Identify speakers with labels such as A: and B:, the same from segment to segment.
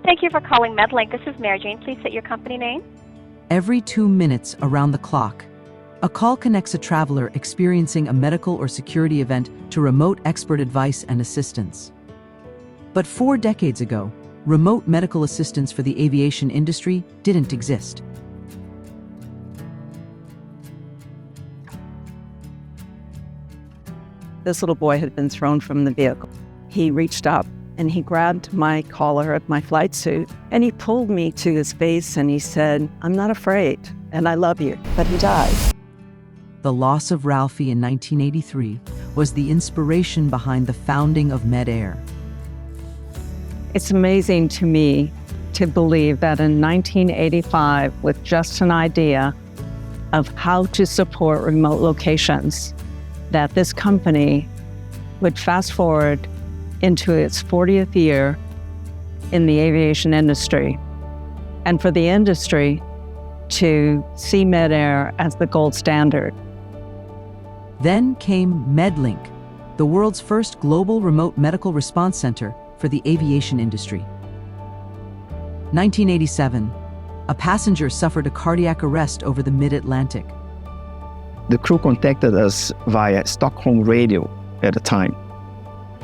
A: Thank you for calling Medlink. This is Mary Jane. Please state your company name.
B: Every 2 minutes around the clock, a call connects a traveler experiencing a medical or security event to remote expert advice and assistance. But 4 decades ago, remote medical assistance for the aviation industry didn't exist.
C: This little boy had been thrown from the vehicle. He reached up and he grabbed my collar of my flight suit and he pulled me to his face and he said, "I'm not afraid and I love you." But he died.
B: The loss of Ralphie in 1983 was the inspiration behind the founding of MedAire.
C: It's amazing to me to believe that in 1985, with just an idea of how to support remote locations, that this company would fast forward into its 40th year in the aviation industry, and for the industry to see MedAire as the gold standard.
B: Then came Medlink, the world's first global remote medical response center for the aviation industry. 1987, a passenger suffered a cardiac arrest over the mid-Atlantic.
D: The crew contacted us via Stockholm radio at the time.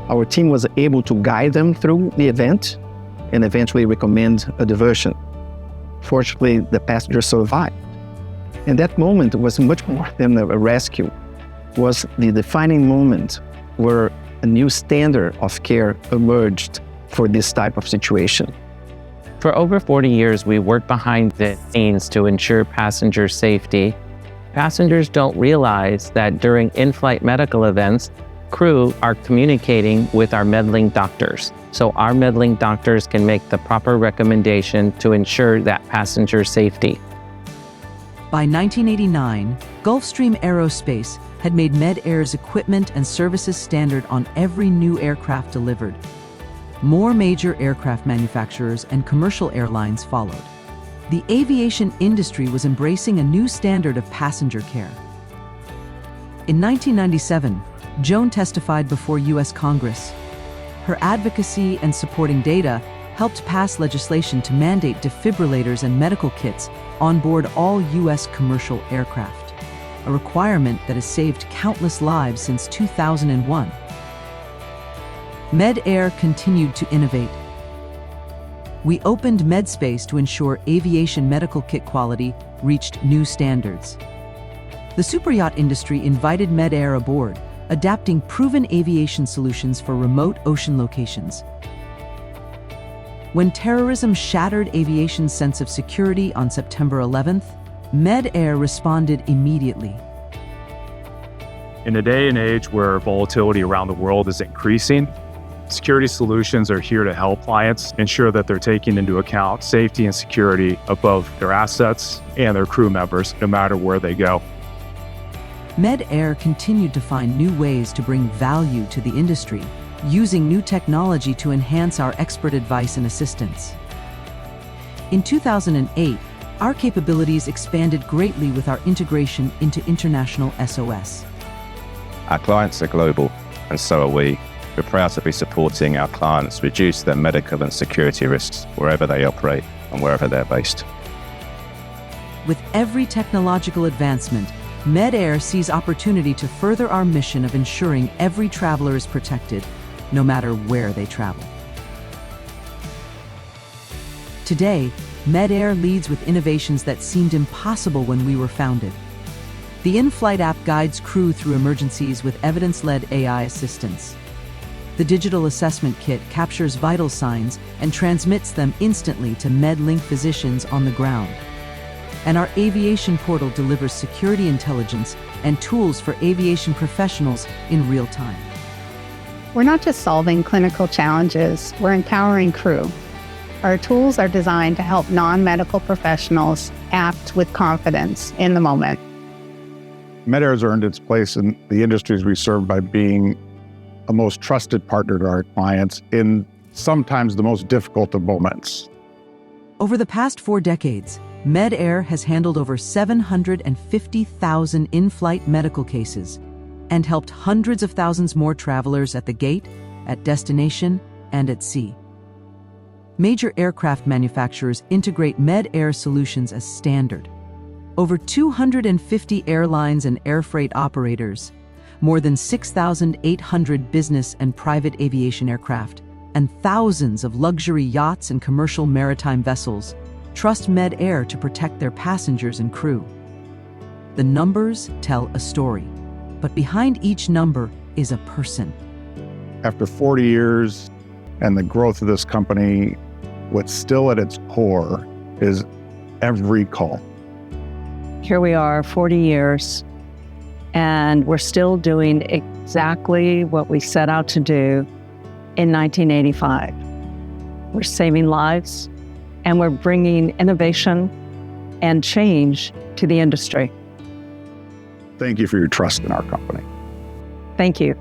D: Our team was able to guide them through the event and eventually recommend a diversion. Fortunately, the passenger survived. And that moment was much more than a rescue. It was the defining moment where a new standard of care emerged for this type of situation.
E: For over 40 years, we worked behind the scenes to ensure passenger safety. Passengers don't realize that during in-flight medical events, crew are communicating with our Medlink doctors. So our Medlink doctors can make the proper recommendation to ensure that passenger safety.
B: By 1989, Gulfstream Aerospace had made MedAire's equipment and services standard on every new aircraft delivered. More major aircraft manufacturers and commercial airlines followed. The aviation industry was embracing a new standard of passenger care. In 1997, Joan testified before U.S. Congress. Her advocacy and supporting data helped pass legislation to mandate defibrillators and medical kits on board all U.S. commercial aircraft, a requirement that has saved countless lives since 2001. MedAire continued to innovate. We opened MedSpace to ensure aviation medical kit quality reached new standards. The superyacht industry invited MedAire aboard, adapting proven aviation solutions for remote ocean locations. When terrorism shattered aviation's sense of security on September 11th, MedAire responded immediately.
F: In a day and age where volatility around the world is increasing, security solutions are here to help clients ensure that they're taking into account safety and security above their assets and their crew members, no matter where they go.
B: MedAire continued to find new ways to bring value to the industry, using new technology to enhance our expert advice and assistance. In 2008, our capabilities expanded greatly with our integration into International SOS.
G: Our clients are global, and so are we. We're proud to be supporting our clients reduce their medical and security risks wherever they operate and wherever they're based.
B: With every technological advancement, MedAire sees opportunity to further our mission of ensuring every traveler is protected, no matter where they travel. Today, MedAire leads with innovations that seemed impossible when we were founded. The in-flight app guides crew through emergencies with evidence-led AI assistance. The digital assessment kit captures vital signs and transmits them instantly to Medlink physicians on the ground. And our aviation portal delivers security intelligence and tools for aviation professionals in real time.
H: We're not just solving clinical challenges, we're empowering crew. Our tools are designed to help non-medical professionals act with confidence in the moment.
I: MedAire has earned its place in the industries we serve by being a most trusted partner to our clients in sometimes the most difficult of moments.
B: Over the past 4 decades, MedAire has handled over 750,000 in-flight medical cases and helped hundreds of thousands more travelers at the gate, at destination, and at sea. Major aircraft manufacturers integrate MedAire solutions as standard. Over 250 airlines and air freight operators, more than 6,800 business and private aviation aircraft, and thousands of luxury yachts and commercial maritime vessels trust MedAire to protect their passengers and crew. The numbers tell a story, but behind each number is a person.
I: After 40 years and the growth of this company, what's still at its core is every call.
C: Here we are, 40 years, and we're still doing exactly what we set out to do in 1985. We're saving lives, and we're bringing innovation and change to the industry.
I: Thank you for your trust in our company.
C: Thank you.